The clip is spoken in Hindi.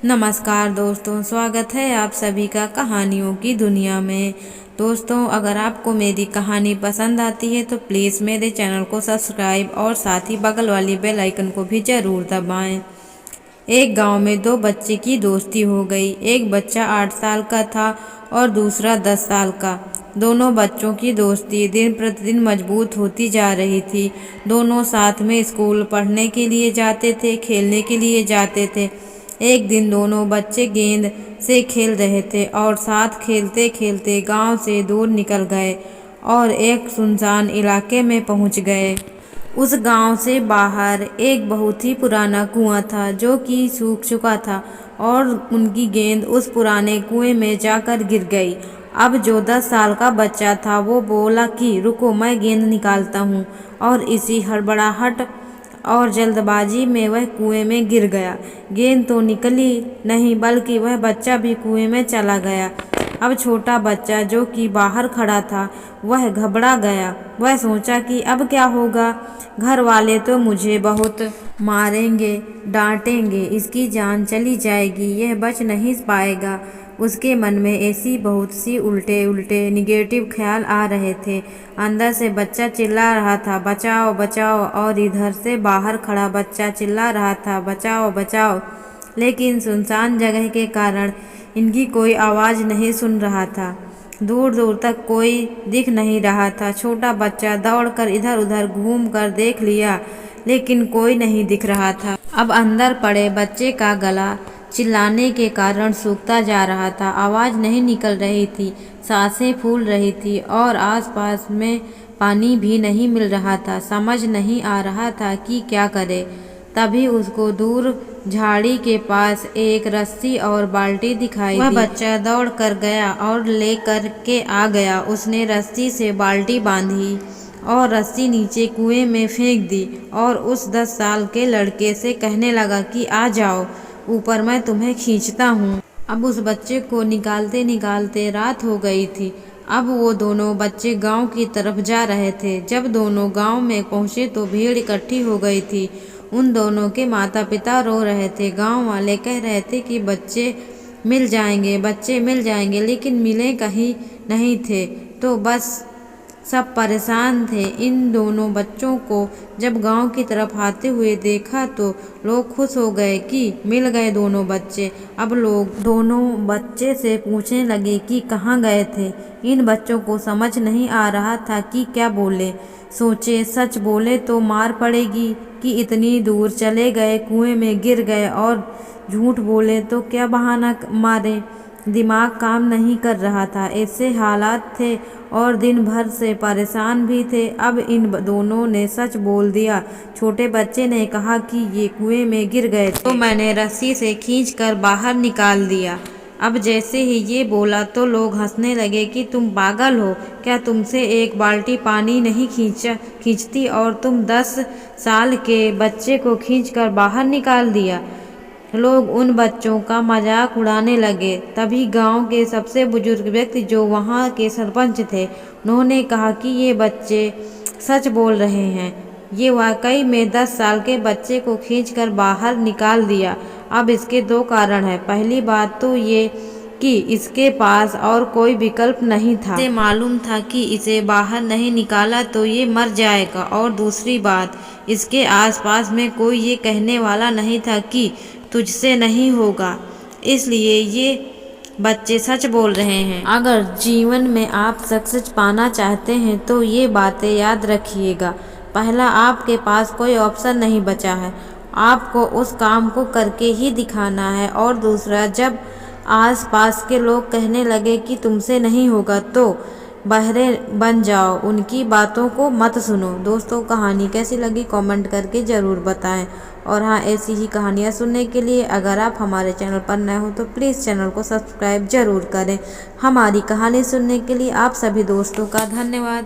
नमस्कार दोस्तों, स्वागत है आप सभी का कहानियों की दुनिया में। दोस्तों, अगर आपको मेरी कहानी पसंद आती है तो प्लीज़ मेरे चैनल को सब्सक्राइब और साथ ही बगल वाली बेल आइकन को भी ज़रूर दबाएं। एक गांव में दो बच्चे की दोस्ती हो गई। एक बच्चा 8 साल का था और दूसरा 10 साल का। दोनों बच्चों की दोस्ती दिन प्रतिदिन मजबूत होती जा रही थी। दोनों साथ में स्कूल पढ़ने के लिए जाते थे, खेलने के लिए जाते थे। एक दिन दोनों बच्चे गेंद से खेल रहे थे और साथ खेलते खेलते गांव से दूर निकल गए और एक सुनसान इलाके में पहुंच गए। उस गांव से बाहर एक बहुत ही पुराना कुआं था जो कि सूख चुका था और उनकी गेंद उस पुराने कुएं में जाकर गिर गई। अब जो 10 साल का बच्चा था वो बोला कि रुको, मैं गेंद निकालता हूँ, और इसी हड़बड़ाहट और जल्दबाजी में वह कुएं में गिर गया। गेंद तो निकली नहीं बल्कि वह बच्चा भी कुएं में चला गया। अब छोटा बच्चा जो कि बाहर खड़ा था वह घबरा गया। वह सोचा कि अब क्या होगा, घर वाले तो मुझे बहुत मारेंगे, डांटेंगे, इसकी जान चली जाएगी, यह बच नहीं पाएगा। उसके मन में ऐसी बहुत सी उल्टे उल्टे निगेटिव ख्याल आ रहे थे। अंदर से बच्चा चिल्ला रहा था, बचाओ बचाओ, और इधर से बाहर खड़ा बच्चा चिल्ला रहा था, बचाओ बचाओ। लेकिन सुनसान जगह के कारण इनकी कोई आवाज़ नहीं सुन रहा था। दूर दूर तक कोई दिख नहीं रहा था। छोटा बच्चा दौड़कर इधर उधर घूम कर देख लिया लेकिन कोई नहीं दिख रहा था। अब अंदर पड़े बच्चे का गला चिल्लाने के कारण सूखता जा रहा था। आवाज़ नहीं निकल रही थी, सांसें फूल रही थी और आसपास में पानी भी नहीं मिल रहा था। समझ नहीं आ रहा था कि क्या करे। तभी उसको दूर झाड़ी के पास एक रस्सी और बाल्टी दिखाई दी। वह बच्चा दौड़ कर गया और ले कर के आ गया। उसने रस्सी से बाल्टी बांधी और रस्सी नीचे कुएं में फेंक दी और उस 10 साल के लड़के से कहने लगा कि आ जाओ ऊपर, मैं तुम्हें खींचता हूँ। अब उस बच्चे को निकालते निकालते रात हो गई थी। अब वो दोनों बच्चे गांव की तरफ जा रहे थे। जब दोनों गांव में पहुंचे तो भीड़ इकट्ठी हो गई थी। उन दोनों के माता पिता रो रहे थे। गांव वाले कह रहे थे कि बच्चे मिल जाएंगे, बच्चे मिल जाएंगे, लेकिन मिले कहीं नहीं थे। तो बस सब परेशान थे। इन दोनों बच्चों को जब गांव की तरफ आते हुए देखा तो लोग खुश हो गए कि मिल गए दोनों बच्चे। अब लोग दोनों बच्चे से पूछने लगे कि कहाँ गए थे। इन बच्चों को समझ नहीं आ रहा था कि क्या बोले। सोचे सच बोले तो मार पड़ेगी कि इतनी दूर चले गए, कुएं में गिर गए, और झूठ बोले तो क्या बहाना मारे। दिमाग काम नहीं कर रहा था। ऐसे हालात थे और दिन भर से परेशान भी थे। अब इन दोनों ने सच बोल दिया। छोटे बच्चे ने कहा कि ये कुएं में गिर गए थे तो मैंने रस्सी से खींचकर बाहर निकाल दिया। अब जैसे ही ये बोला तो लोग हंसने लगे कि तुम पागल हो क्या, तुमसे एक बाल्टी पानी नहीं खींचती और तुम 10 साल के बच्चे को खींचकर बाहर निकाल दिया। लोग उन बच्चों का मजाक उड़ाने लगे। तभी गांव के सबसे बुजुर्ग व्यक्ति जो वहां के सरपंच थे, उन्होंने कहा कि ये बच्चे सच बोल रहे हैं। ये वाकई में 10 साल के बच्चे को खींचकर बाहर निकाल दिया। अब इसके 2 कारण हैं। पहली बात तो ये कि इसके पास और कोई विकल्प नहीं था। इसे मालूम था कि इसे बाहर नहीं निकाला तो ये मर जाएगा, और दूसरी बात, इसके आसपास में कोई ये कहने वाला नहीं था कि तुझसे नहीं होगा। इसलिए ये बच्चे सच बोल रहे हैं। अगर जीवन में आप सक्सेस पाना चाहते हैं तो ये बातें याद रखिएगा। पहला, आपके पास कोई ऑप्शन नहीं बचा है, आपको उस काम को करके ही दिखाना है। और दूसरा, जब आसपास के लोग कहने लगे कि तुमसे नहीं होगा तो बहरे बन जाओ, उनकी बातों को मत सुनो। दोस्तों, कहानी कैसी लगी कमेंट करके ज़रूर बताएं। और हाँ, ऐसी ही कहानियाँ सुनने के लिए अगर आप हमारे चैनल पर नए हो तो प्लीज़ चैनल को सब्सक्राइब ज़रूर करें। हमारी कहानी सुनने के लिए आप सभी दोस्तों का धन्यवाद।